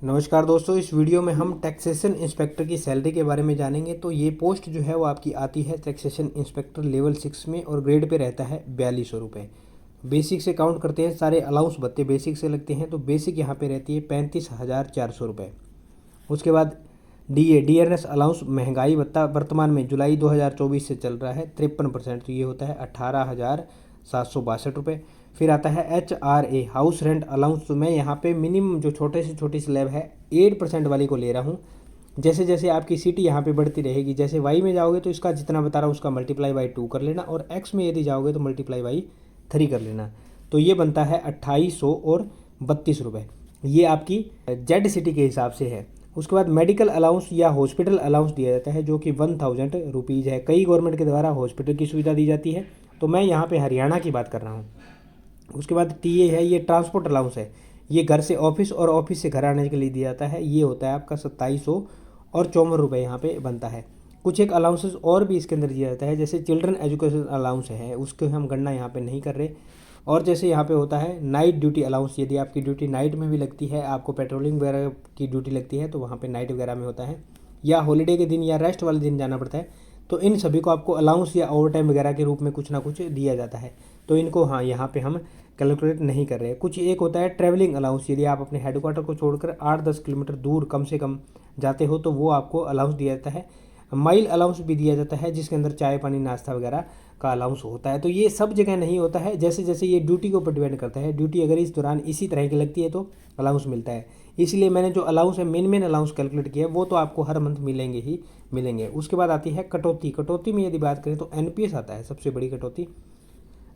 नमस्कार दोस्तों, इस वीडियो में हम टैक्सेशन इंस्पेक्टर की सैलरी के बारे में जानेंगे। तो ये पोस्ट जो है वो आपकी आती है टैक्सेशन इंस्पेक्टर लेवल 6 में और ग्रेड पे रहता है 4200 रुपये। बेसिक से काउंट करते हैं, सारे अलाउंस भत्ते बेसिक से लगते हैं। तो बेसिक यहाँ पे रहती है 35,400 रुपये। उसके बाद डीएनएस अलाउंस महंगाई भत्ता वर्तमान में जुलाई 2024 से चल रहा है 53%, तो ये होता है 18,762 रुपये। फिर आता है HRA हाउस रेंट अलाउंस। तो मैं यहाँ पे मिनिमम जो छोटे से छोटी स्लैब है 8% वाली को ले रहा हूँ। जैसे जैसे आपकी सिटी यहाँ पे बढ़ती रहेगी, जैसे वाई में जाओगे तो इसका जितना बता रहा हूँ उसका मल्टीप्लाई बाई 2 कर लेना, और एक्स में यदि जाओगे तो मल्टीप्लाई बाई 3 कर लेना। तो ये बनता है 2800 और 32 रुपये। ये आपकी जेड सिटी के हिसाब से है। उसके बाद मेडिकल अलाउंस या हॉस्पिटल अलाउंस दिया जाता है जो कि 1000 रुपीज़ है। कई गवर्नमेंट के द्वारा हॉस्पिटल की सुविधा दी जाती है, तो मैं यहाँ पे हरियाणा की बात कर रहा हूँ। उसके बाद टीए है, ये ट्रांसपोर्ट अलाउंस है। ये घर से ऑफिस और ऑफिस से घर आने के लिए दिया जाता है। ये होता है आपका 2700 और 54 रुपये यहाँ पे बनता है। कुछ एक अलाउंसेस और भी इसके अंदर दिया जाता है, जैसे चिल्ड्रन एजुकेशन अलाउंस है, उसको हम गणना यहाँ पे नहीं कर रहे। और जैसे यहाँ पे होता है नाइट ड्यूटी अलाउंस, यदि आपकी ड्यूटी नाइट में भी लगती है, आपको पेट्रोलिंग वगैरह की ड्यूटी लगती है तो वहाँ पे नाइट वगैरह में होता है, या हॉलीडे के दिन या रेस्ट वाले दिन जाना पड़ता है, तो इन सभी को आपको अलाउंस या ओवर टाइम वगैरह के रूप में कुछ ना कुछ दिया जाता है। तो इनको यहाँ पे हम कैलकुलेट नहीं कर रहे हैं। कुछ एक होता है ट्रैवलिंग अलाउंस, यदि आप अपने हेडक्वार्टर को छोड़कर 8-10 किलोमीटर दूर कम से कम जाते हो तो वो आपको अलाउंस दिया जाता है। माइल अलाउंस भी दिया जाता है, जिसके अंदर चाय पानी नाश्ता वगैरह का अलाउंस होता है। तो ये सब जगह नहीं होता है, जैसे जैसे ये ड्यूटी के ऊपर डिपेंड करता है। ड्यूटी अगर इस दौरान इसी तरह की लगती है तो अलाउंस मिलता है। इसलिए मैंने जो अलाउंस है मेन अलाउंस कैलकुलेट किया है, वो तो आपको हर मंथ मिलेंगे ही मिलेंगे। उसके बाद आती है कटौती। कटौती में यदि बात करें तो एनपीएस आता है सबसे बड़ी कटौती।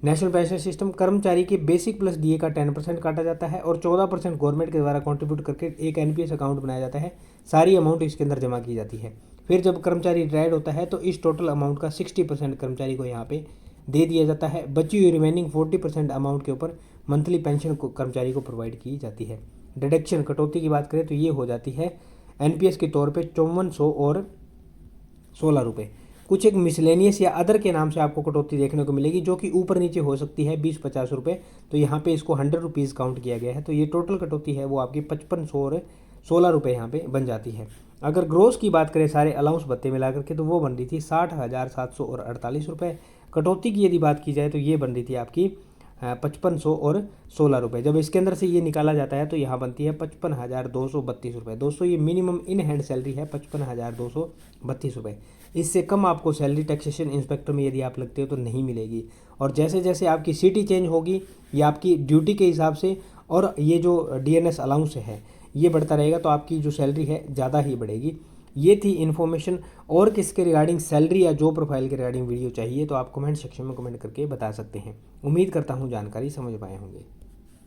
नेशनल पेंशन सिस्टम, कर्मचारी के बेसिक प्लस डीए का 10% काटा जाता है और 14% गवर्नमेंट के द्वारा कंट्रीब्यूट करके एक एनपीएस अकाउंट बनाया जाता है। सारी अमाउंट इसके अंदर जमा की जाती है। फिर जब कर्मचारी रिटायर्ड होता है तो इस टोटल अमाउंट का 60% कर्मचारी को यहाँ पे दे दिया जाता है। बची हुई रिमेनिंग 40% अमाउंट के ऊपर मंथली पेंशन को कर्मचारी को प्रोवाइड की जाती है। डिडक्शन कटौती की बात करें तो ये हो जाती है एनपीएस के तौर पे 5400 और 16 रुपये। कुछ एक मिसलेनियस या अदर के नाम से आपको कटौती देखने को मिलेगी, जो कि ऊपर नीचे हो सकती है 20-50 रुपये। तो यहाँ पे इसको 100 रुपीज़ काउंट किया गया है। तो ये टोटल कटौती है वो आपकी 5500 और 16 रुपये यहाँ पे बन जाती है। अगर ग्रोस की बात करें सारे अलाउंस भत्ते मिला करके तो वो बन रही थी 60,700 और 48 रुपये। कटौती की यदि बात की जाए तो ये बन रही थी आपकी 5500 और 16 रुपये। जब इसके अंदर से ये निकाला जाता है तो यहाँ बनती है 55,232 रुपये। दोस्तों ये मिनिमम इन हैंड सैलरी है 55,232 रुपये। इससे कम आपको सैलरी टैक्सेशन इंस्पेक्टर में यदि आप लगते हो तो नहीं मिलेगी। और जैसे जैसे आपकी सिटी चेंज होगी या आपकी ड्यूटी के हिसाब से और ये जो डीएनएस अलाउंस है ये बढ़ता रहेगा, तो आपकी जो सैलरी है ज़्यादा ही बढ़ेगी। ये थी इन्फॉर्मेशन। और किसके रिगार्डिंग सैलरी या जॉब प्रोफाइल के रिगार्डिंग वीडियो चाहिए तो आप कमेंट सेक्शन में कमेंट करके बता सकते हैं। उम्मीद करता हूँ जानकारी समझ पाए होंगे।